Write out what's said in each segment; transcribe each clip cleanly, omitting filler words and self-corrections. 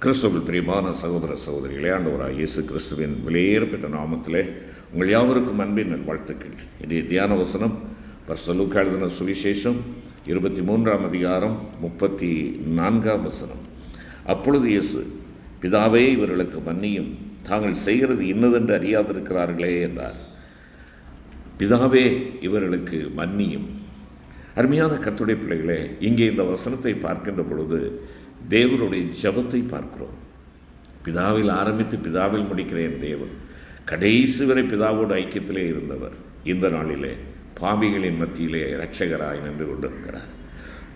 கிறிஸ்துவில் பிரியமான சகோதர சகோதரிகளே, ஆண்டவராகிய இயேசு கிறிஸ்துவின் விலையேறப்பெற்ற நாமத்திலே உங்கள் யாவருக்கும் அன்பின் நல்வாழ்த்துக்கள். இன்றைய தியான வசனம் பரிசுத்த லூக்கா எழுதின சுவிசேஷம் 23ஆம் அதிகாரம் 34ஆம் வசனம். அப்பொழுது இயேசு, பிதாவே, இவர்களுக்கு மன்னியும், தாங்கள் செய்கிறது இன்னதென்று அறியாதிருக்கிறார்களே என்றார். பிதாவே, இவர்களுக்கு மன்னியும். அருமையான கர்த்தருடைய பிள்ளைகளே, இங்கே இந்த வசனத்தை பார்க்கின்ற பொழுது தேவனுடைய ஜெபத்தை பார்க்கிறோம். பிதாவில் ஆரம்பித்து பிதாவில் முடிக்கிற என் தேவன் கடைசி வரை பிதாவோடு ஐக்கியத்திலே இருந்தவர் இந்த நாளிலே பாவிகளின் மத்தியிலே இரட்சகராய் நின்று கொண்டிருக்கிறார்.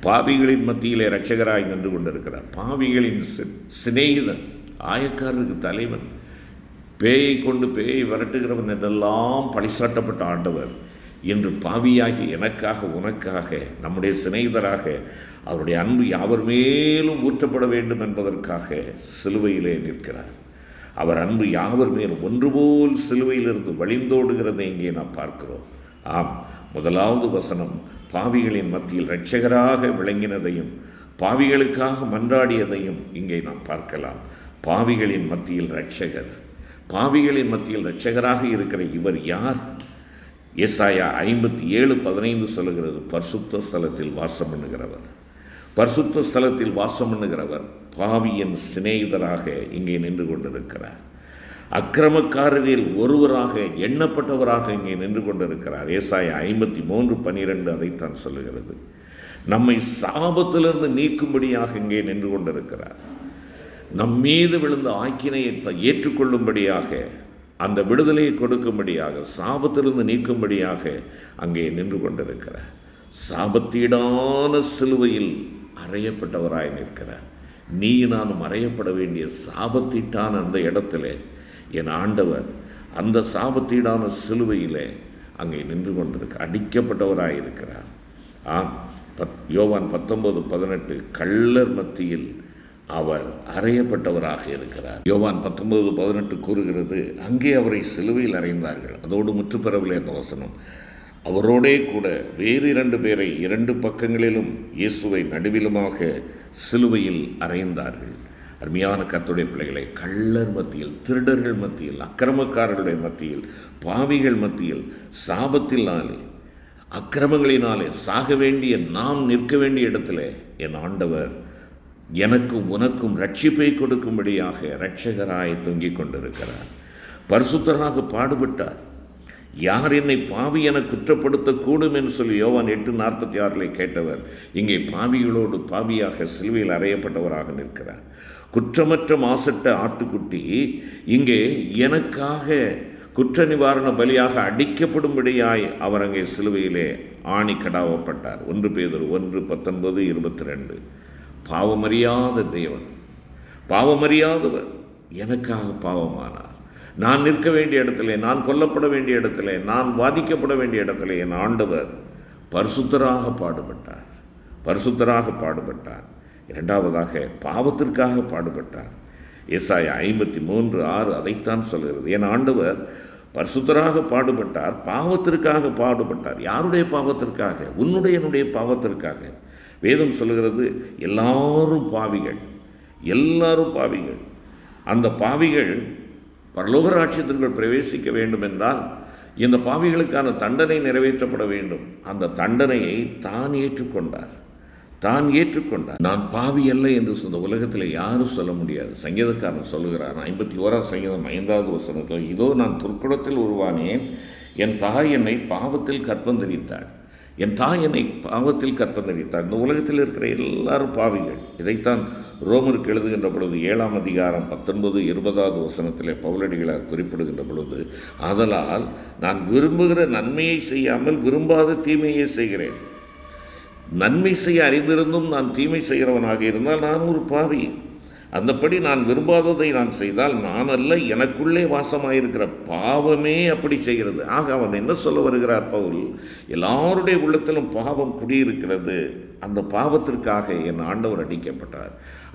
பாவிகளின் மத்தியிலே இரட்சகராய் நின்று கொண்டிருக்கிறார். பாவிகளின் சிநேகிதன், ஆயக்காரருக்கு தலைவன், பேயை கொண்டு பேயை விரட்டுகிறவன் என்றெல்லாம் பழிசாட்டப்பட்ட ஆண்டவர் இன்று பாவியாகி எனக்காக, உனக்காக, நம்முடைய சிநேகிதராக அவருடைய அன்பு யாவர் மேலும் ஊற்றப்பட வேண்டும் என்பதற்காக சிலுவையிலே நிற்கிறார். அவர் அன்பு யாவர் மேலும் ஒன்றுபோல் சிலுவையிலிருந்து வழிந்தோடுகிறதை இங்கே நாம் பார்க்கிறோம். ஆம், முதலாவது வசனம் பாவிகளின் மத்தியில் இரட்சகராக விளங்கினதையும் பாவிகளுக்காக மன்றாடியதையும் இங்கே நாம் பார்க்கலாம். பாவிகளின் மத்தியில் இரட்சகர், பாவிகளின் மத்தியில் இரட்சகராக இருக்கிற இவர் யார்? ஏசாயா 57:15 சொல்லுகிறது, பரிசுத்த ஸ்தலத்தில் வாசம் பண்ணுகிறவர். பரிசுத்த ஸ்தலத்தில் வாசம் பண்ணுகிறவர் பாவியின் சிநேகிதராக இங்கே நின்று கொண்டிருக்கிறார். அக்கிரமக்காரரில் ஒருவராக எண்ணப்பட்டவராக இங்கே நின்று கொண்டிருக்கிறார். ஏசாயா 53:12 அதைத்தான் சொல்லுகிறது. நம்மை சாபத்திலிருந்து நீக்கும்படியாக இங்கே நின்று கொண்டிருக்கிறார். நம் மீது விழுந்த ஆக்கினையை ஏற்றுக்கொள்ளும்படியாக, அந்த விடுதலையை கொடுக்கும்படியாக, சாபத்திலிருந்து நீக்கும்படியாக அங்கே நின்று கொண்டிருக்கிறார். சாபத்தீடான சிலுவையில் அறையப்பட்டவராய் நிற்கிறார். நீ நானும் அறையப்பட வேண்டிய சாபத்தீட்டான அந்த இடத்திலே என் ஆண்டவர் அந்த சாபத்தீடான சிலுவையிலே அங்கே நின்று கொண்டிருக்கிறார், அடிக்கப்பட்டவராய் இருக்கிறார். ஆம், யோவான் 19:18 கள்ளர் மத்தியில் அவர் அறையப்பட்டவராக இருக்கிறார். யோவான் 19:18 கூறுகிறது, அங்கே அவரை சிலுவையில் அறைந்தார்கள். அதோடு முற்றுப்பெறவில்லை அந்த வசனம். அவரோடே கூட வேறு 2 பேரை 2 பக்கங்களிலும் இயேசுவை நடுவிலுமாக சிலுவையில் அறைந்தார்கள். அருமையான கர்த்தருடைய பிள்ளைகளை, கள்ளர் மத்தியில், திருடர்கள் மத்தியில், அக்கிரமக்காரர்களுடைய மத்தியில், பாவிகள் மத்தியில், சாபத்தினாலே, அக்கிரமங்களினாலே சாக வேண்டிய நாம் நிற்க வேண்டிய இடத்துல என் ஆண்டவர் எனக்கும் உனக்கும் ரட்சிப்பை கொடுக்கும்படியாக இரட்சகராய் தொங்கிக் கொண்டிருக்கிறார். பரிசுத்தராக பாடுபட்டார். யார் என்னை பாவி என குற்றப்படுத்தக்கூடும் என்று சொல்லி யோவான் 8:46 கேட்டவர் இங்கே பாவிகளோடு பாவியாக சிலுவையில் அறையப்பட்டவராக நிற்கிறார். குற்றமற்ற மாசற்ற ஆட்டுக்குட்டி இங்கே எனக்காக குற்ற நிவாரண பலியாக அடிக்கப்படும்படியாய் அவர் அங்கே சிலுவையிலே ஆணி கடாவப்பட்டார். 1 பேதுரு 1:19-22. பாவமறியாத தேவன், பாவமறியாதவர் எனக்காக பாவமானார். நான் நிற்க வேண்டிய இடத்துல, நான் கொல்லப்பட வேண்டிய இடத்துல, நான் வாதிக்கப்பட வேண்டிய இடத்துல என் ஆண்டவர் பரிசுத்தராக பாடுபட்டார். பரிசுத்தராக பாடுபட்டார். இரண்டாவதாக பாவத்திற்காக பாடுபட்டார். ஏசாயா 53:6 அதைத்தான் சொல்கிறது. என் ஆண்டவர் பரிசுத்தராக பாடுபட்டார், பாவத்திற்காக பாடுபட்டார். யாருடைய பாவத்திற்காக? உன்னுடைய என்னுடைய பாவத்திற்காக. வேதம் சொல்லுகிறது, எல்லாரும் பாவிகள், எல்லாரும் பாவிகள். அந்த பாவிகள் பரலோக ராஜ்யத்திற்குள் பிரவேசிக்க வேண்டும் என்றால் இந்த பாவிகளுக்கான தண்டனை நிறைவேற்றப்பட வேண்டும். அந்த தண்டனையை தான் ஏற்றுக்கொண்டார், தான் ஏற்றுக்கொண்டார். நான் பாவி அல்ல என்று இந்த உலகத்தில் யாரும் சொல்ல முடியாது. சங்கீதக்காரன் சொல்லுகிறார் 51ஆம் சங்கீதம் 5வது வசனத்தில், இதோ நான் துர்க்குணத்தில் உருவானேன், என் தாய் என்னை பாவத்தில் கற்பந்தரித்தாள். என் தாய் என்னை பாவத்தில் கற்பந்தரித்தார். இந்த உலகத்தில் இருக்கிற எல்லாரும் பாவிகள். இதைத்தான் ரோமருக்கு எழுதுகின்ற பொழுது 7ஆம் அதிகாரம் 19-20வது வசனத்திலே பவுலடிகளார் குறிப்பிடுகின்ற பொழுது, ஆதலால் நான் விரும்புகிற நன்மையை செய்யாமல் விரும்பாத தீமையை செய்கிறேன். நன்மை செய்ய அறிந்திருந்தும் நான் தீமை செய்கிறவனாக இருந்தால் நான் ஒரு பாவி. அந்தப்படி நான் விரும்பாததை நான் செய்தால் நான் அல்ல, எனக்குள்ளே வாசமாயிருக்கிற பாவமே அப்படி செய்கிறது. ஆக அவன் என்ன சொல்ல வருகிறார் பவுல்? எல்லாருடைய உள்ளத்திலும் பாவம் குடியிருக்கிறது. அந்த பாவத்திற்காக என் ஆண்டவர் அடிக்கப்பட்டார்.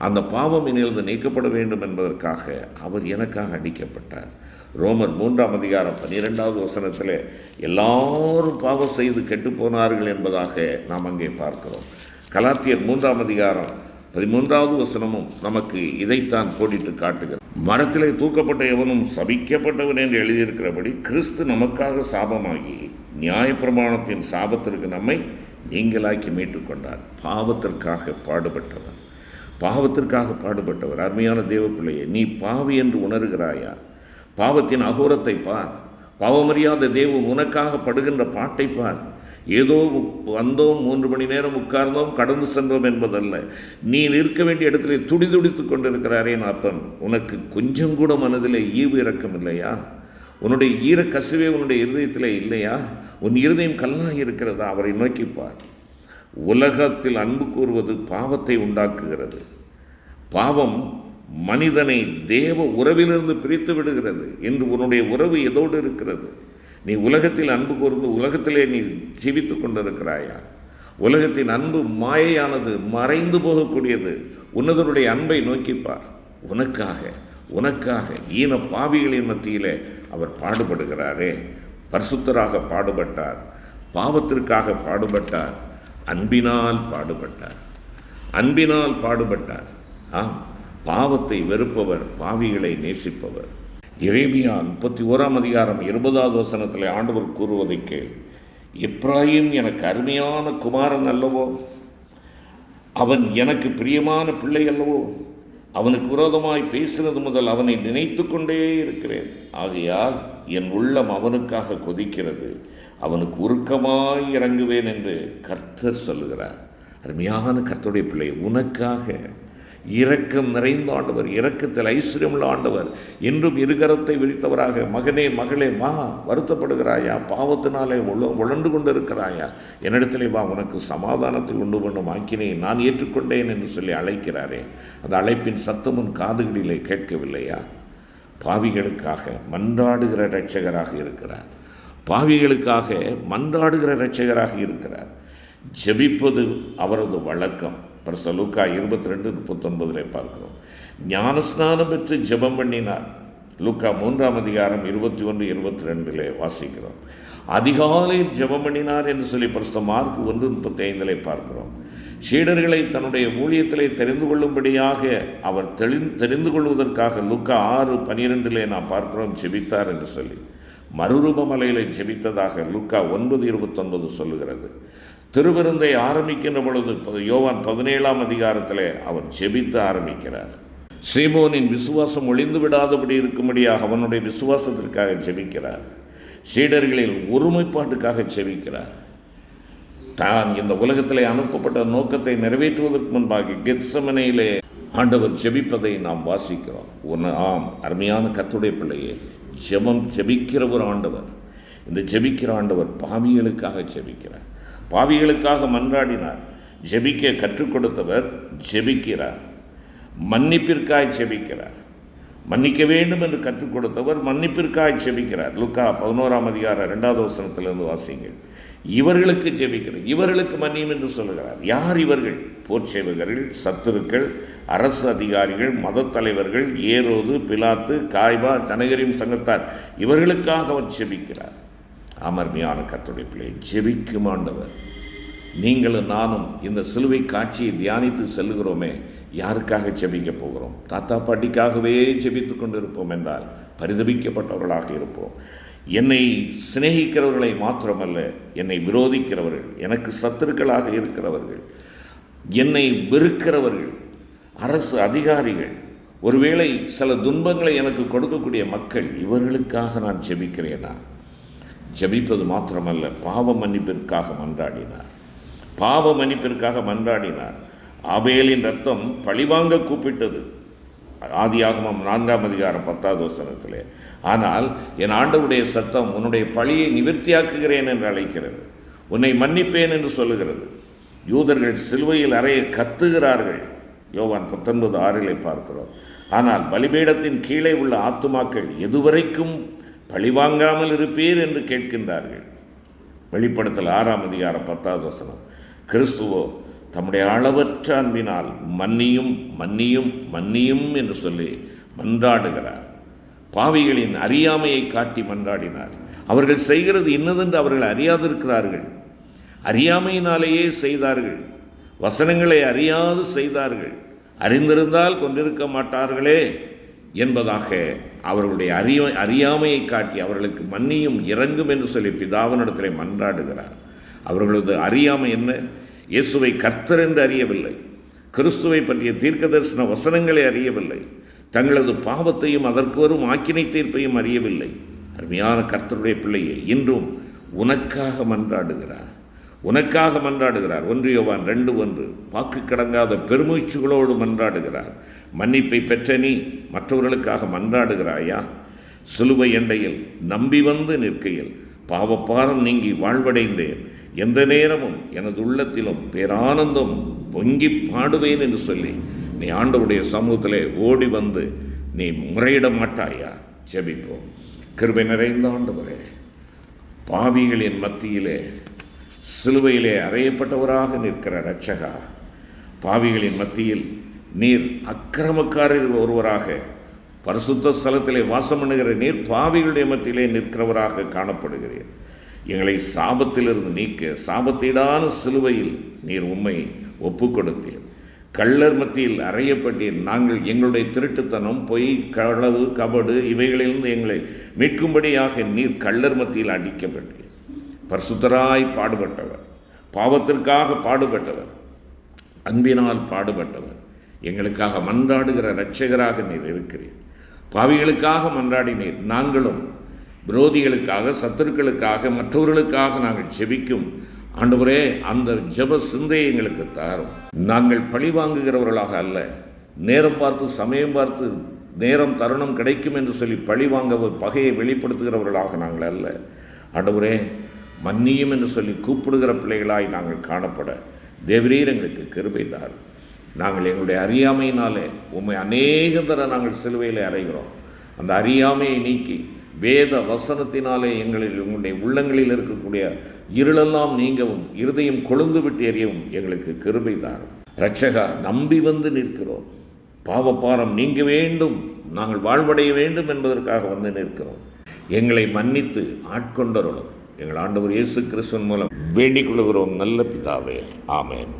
அந்த பாவம் இனிலிருந்து நீக்கப்பட வேண்டும் என்பதற்காக அவர் எனக்காக அடிக்கப்பட்டார். ரோமர் 3ஆம் அதிகாரம் 12வது வசனத்தில் எல்லாரும் பாவம் செய்து கெட்டு போனார்கள் என்பதாக நாம் அங்கே பார்க்கிறோம். கலாத்தியர் 3ஆம் அதிகாரம் 13வது வசனமும் நமக்கு இதைத்தான் போட்டிட்டு காட்டுகிறது. மரத்திலே தூக்கப்பட்ட எவனும் சபிக்கப்பட்டவன் என்று எழுதியிருக்கிறபடி கிறிஸ்து நமக்காக சாபமாகி நியாயப்பிரமாணத்தின் சாபத்திற்கு நம்மை நீங்களாக்கி மீட்டுக்கொண்டார். பாவத்திற்காக பாடுபட்டவர். அருமையான தேவ பிள்ளையே, நீ பாவி என்று உணர்கிறாயா? பாவத்தின் அகோரத்தை பார். பாவமறியாத தேவன் உனக்காக படுகின்ற பாட்டை பார். ஏதோ வந்தோம், 3 மணி நேரம் உட்கார்ந்தோம், கடந்து சென்றோம் என்பதல்ல. நீ நிற்க வேண்டிய இடத்திலே துடிதுடித்து கொண்டிருக்கிறாரே அப்பன், உனக்கு கொஞ்சம் கூட மனதில் ஈவு இரக்கம் இல்லையா? உன்னுடைய ஈர கசுவே உன்னுடைய இருதயத்தில் இல்லையா? உன் இருதயம் கல்லாக இருக்கிறதா? அவரை நோக்கிப்பார். உலகத்தில் அன்பு கூறுவது பாவத்தை உண்டாக்குகிறது. பாவம் மனிதனை தேவ உறவிலிருந்து பிரித்து விடுகிறது. என்று உன்னுடைய உறவு எதோடு இருக்கிறது? நீ உலகத்தில் அன்பு கூர்ந்து உலகத்திலே நீ ஜீவித்து கொண்டிருக்கிறாயா? உலகத்தின் அன்பு மாயையானது, மறைந்து போகக்கூடியது. உன்னதனுடைய அன்பை நோக்கிப்பார். உனக்காக ஈன பாவிகளின் மத்தியிலே அவர் பாடுபடுகிறாரே. பரிசுத்தராக பாடுபட்டார், பாவத்திற்காக பாடுபட்டார், அன்பினால் பாடுபட்டார். ஆம், பாவத்தை வெறுப்பவர், பாவிகளை நேசிப்பவர். எரேமியா 31ஆம் அதிகாரம் 20வது வசனத்தில் ஆண்டவர் கூறுவதை கேள். எப்ராயிம் எனக்கு அருமையான குமாரன் அல்லவோ, அவன் எனக்கு பிரியமான பிள்ளை அல்லவோ, அவனுக்கு விரோதமாய் பேசினது முதல் அவனை நினைத்து கொண்டே இருக்கிறேன். ஆகையால் என் உள்ளம் அவனுக்காக கொதிக்கிறது, அவனுக்கு உருக்கமாய் இறங்குவேன் என்று கர்த்தர் சொல்லுகிறார். அருமையான கர்த்தருடைய பிள்ளை, உனக்காக இரக்கம் நிறைந்த ஆண்டவர், இரக்கத்தில் ஐஸ்வர்யமுள்ள ஆண்டவர், என்றும் இருகரத்தை விரித்தவராக, மகனே மகளே வா, வருத்தப்படுகிறாயா? பாவத்தினாலே உழண்டு கொண்டு இருக்கிறாயா? என்னிடத்திலே வா, உனக்கு சமாதானத்தை உண்டு பண்ணும் ஆக்கினை நான் ஏற்றுக்கொண்டேன் என்று சொல்லி அழைக்கிறாரே. அந்த அழைப்பின் சத்தமும் காதுகளிலே கேட்கவில்லையா? பாவிகளுக்காக மன்றாடுகிற இரட்சகராக இருக்கிறார். ஜெபிப்பது அவரது வழக்கம். லூக்கா 22:39 பார்க்கிறோம். ஞானஸ்நானம் பெற்று ஜெபம் பண்ணினார். லூக்கா 3ஆம் அதிகாரம் 21-22 வாசிக்கிறோம். அதிகாலையில் ஜெபம் பண்ணினார் என்று சொல்லி மார்க் 1:35 பார்க்கிறோம். சீடர்களை தன்னுடைய ஊழியத்திலே தெரிந்து கொள்ளும்படியாக அவர் தெரிந்து கொள்வதற்காக லூக்கா 6:12 நாம் பார்க்கிறோம் ஜெபித்தார் என்று சொல்லி. மறுரூபமலையிலே ஜெபித்ததாக லூக்கா 9:29 சொல்லுகிறது. திருவிருந்தை ஆரம்பிக்கின்ற பொழுது யோவான் 17ஆம் அதிகாரத்திலே அவர் ஜெபித்து ஆரம்பிக்கிறார். சீமோனின் விசுவாசம் ஒளிந்து விடாதபடி இருக்கும்படியாக அவனுடைய விசுவாசத்திற்காக ஜெபிக்கிறார். சீடர்களில் ஒருமைப்பாட்டுக்காக ஜெபிக்கிறார். தான் இந்த உலகத்திலே அனுப்பப்பட்ட நோக்கத்தை நிறைவேற்றுவதற்கு முன்பாக கெத்செமனேயிலே ஆண்டவர் ஜெபிப்பதை நாம் வாசிக்கிறோம். ஆம், அருமையான கர்த்தருடைய பிள்ளையே, ஜெபிக்கிற ஒரு ஆண்டவர். இந்த ஜெபிக்கிற ஆண்டவர் பாவிகளுக்காக ஜெபிக்கிறார். பாவிகளுக்காக மன்றாடினார். ஜெபிக்க கற்றுக் கொடுத்தவர் ஜெபிக்கிறார். மன்னிப்பிற்காய் ஜெபிக்கிறார். மன்னிக்க வேண்டும் என்று கற்றுக் கொடுத்தவர் மன்னிப்பிற்காய் ஜெபிக்கிறார். லூக்கா 11ஆம் அதிகாரம் 2வது வசனத்திலிருந்து வாசிங்கள். இவர்களுக்கு ஜெபிக்கிறார், இவர்களுக்கு மன்னியும் என்று சொல்லுகிறார். யார் இவர்கள்? போர்ச்சேவகர்கள், சத்துருக்கள், அரசு அதிகாரிகள், மத தலைவர்கள், ஏரோது, பிலாத்து, காய்பா, ஜனகரின் சங்கத்தார். இவர்களுக்காக அவர் ஜெபிக்கிறார். அமர்மையான கர்த்தருடைய பிள்ளை, ஜெபிக்கும் ஆண்டவர். நீங்களும் நானும் இந்த சிலுவை காட்சியை தியானித்து செல்லுகிறோமே, யாருக்காக ஜெபிக்க போகிறோம்? தாத்தா பாட்டிக்காகவே ஜெபித்து கொண்டு இருப்போம் என்றால் பரிதபிக்கப்பட்டவர்களாக இருப்போம். என்னை சிநேகிக்கிறவர்களை மாத்திரமல்ல, என்னை விரோதிக்கிறவர்கள், எனக்கு சத்துருக்களாக இருக்கிறவர்கள், என்னை வெறுக்கிறவர்கள், அரசு அதிகாரிகள், ஒருவேளை சில துன்பங்களை எனக்கு கொடுக்கக்கூடிய மக்கள், இவர்களுக்காக நான் ஜெபிக்கிறேனா? ஜெபிப்பது மாத்திரமல்ல, பாவ மன்னிப்பிற்காக மன்றாடினார். ஆபேலின் ரத்தம் பழிவாங்க கூப்பிட்டது. ஆதியாகமம் 4ஆம் அதிகாரம் 10வது வசனத்திலே. ஆனால் என் ஆண்டவருடைய சத்தம் உன்னுடைய பழியை நிவர்த்தியாக்குகிறேன் என்று அழைக்கிறது. உன்னை மன்னிப்பேன் என்று சொல்லுகிறது. யூதர்கள் சிலுவையில் அறைய கத்துகிறார்கள். யோவான் 19:6 பார்க்கிறோம். ஆனால் பலிபீடத்தின் கீழே உள்ள ஆத்துமாக்கள் எதுவரைக்கும் பழிவாங்காமல் இருப்பீர் என்று கேட்கின்றார்கள். வெளிப்படுத்தல் 6ஆம் அதிகாரம் 10வது வசனம். கிறிஸ்துவோ தம்முடைய அளவற்ற அன்பினால் மன்னியும் மன்னியும் மன்னியும் என்று சொல்லி மன்றாடுகிறார். பாவிகளின் அறியாமையை காட்டி மன்றாடினார். அவர்கள் செய்கிறது இன்னதென்று அவர்கள் அறியாதிருக்கிறார்கள். அறியாமையினாலேயே செய்தார்கள். வசனங்களை அறியாது செய்தார்கள், அறிந்திருந்தால் கொண்டிருக்க மாட்டார்களே என்பதாக அவர்களுடைய அறியாமையை காட்டி அவர்களுக்கு மன்னியும் இறங்கும் என்று சொல்லி பிதாவினிடத்தில் மன்றாடுகிறார். அவர்களது அறியாமை என்ன? இயேசுவை கர்த்தர் என்று அறியவில்லை, கிறிஸ்துவை பற்றிய தீர்க்க தரிசன வசனங்களை அறியவில்லை, தங்களது பாவத்தையும் அதற்கு வரும் ஆக்கினை தீர்ப்பையும் அறியவில்லை. அருமையான கர்த்தருடைய பிள்ளையை இன்றும் உனக்காக மன்றாடுகிறார், உனக்காக மன்றாடுகிறார். 1 யோவான் 2:1 வாக்கு கடங்காத பெருமூச்சுகளோடு மன்றாடுகிறார். மன்னிப்பை பெற்ற நீ மற்றவர்களுக்காக மன்றாடுகிறாயா? சிலுவை எண்டையில் நம்பி வந்து நிற்கையில் பாவப்பாரம் நீங்கி வாழ்வடைந்தேன், எந்த நேரமும் எனது உள்ளத்திலும் பேரானந்தம் பொங்கி பாடுவேன் என்று சொல்லி நீ ஆண்டவருடைய சமூகத்திலே ஓடி வந்து நீ முறையிட மாட்டாயா? ஜெபிப்போம். கிருபை நிறைந்த ஆண்டவரே, பாவிகளின் மத்தியிலே சிலுவையிலே அறையப்பட்டவராக நிற்கிற இரட்சகா, பாவிகளின் மத்தியில் நீர் அக்கிரமக்காரர் ஒருவராக பரிசுத்த ஸ்தலத்திலே வாசம் பண்ணுகிற நீர் பாவிகளுடைய மத்தியிலே நிற்கிறவராக காணப்படுகிறீர். எங்களை சாபத்திலிருந்து நீக்க சாபத்தீடான சிலுவையில் நீர் உம்மை ஒப்பு கொடுத்தீர். கள்ளர் மத்தியில் அறையப்பட்டீர். நாங்கள் எங்களுடைய திருட்டுத்தனம், பொய், களவு, கபடு இவைகளிலிருந்து எங்களை மீட்கும்படியாக நீர் கள்ளர் மத்தியில் அடிக்கப்பட்டீர். பரிசுத்தராய் பாடுபட்டவர், பாவத்திற்காக பாடுபட்டவர், அன்பினால் பாடுபட்டவர், எங்களுக்காக மன்றாடுகிற இரட்சகராக நீர் இருக்கிறீர். பாவிகளுக்காக மன்றாடினீர். நாங்களும் விரோதிகளுக்காக, சத்துருக்களுக்காக, மற்றவர்களுக்காக நாங்கள் ஜெபிக்கும் ஆண்டவரே, அந்த ஜெப சிந்தையை எங்களுக்கு தாரும். நாங்கள் பழி வாங்குகிறவர்களாக அல்ல, நேரம் பார்த்து சமயம் பார்த்து நேரம் தருணம் கிடைக்கும் என்று சொல்லி பழி வாங்க பகையை வெளிப்படுத்துகிறவர்களாக நாங்கள் அல்ல. ஆண்டவரே, மன்னியும் என்று சொல்லி கூப்பிடுகிற பிள்ளைகளாய் நாங்கள் காணப்பட தேவரீர் எங்களுக்கு கிருபை தாரும். நாங்கள் எங்களுடைய அறியாமையினாலே உம்மை அநேக தர நாங்கள் சிலுவையில் அறைகிறோம். அந்த அறியாமையை நீக்கி வேத வசனத்தினாலே உங்களுடைய உள்ளங்களில் இருக்கக்கூடிய இருளெல்லாம் நீங்கவும் இருதயம் கொழுந்து விட்டு எறியவும் எங்களுக்கு கிருபை தாரும். இரட்சகா, நம்பி வந்து நிற்கிறோம். பாவப்பாரம் நீங்க வேண்டும், நாங்கள் வாழ்வடைய வேண்டும் என்பதற்காக வந்து நிற்கிறோம். எங்களை மன்னித்து ஆட்கொண்டருளும். எங்கள் ஆண்டவர் இயேசு கிறிஸ்துவின் மூலம் வேண்டிக் கொள்கிறோம் நல்ல பிதாவே. ஆமென்.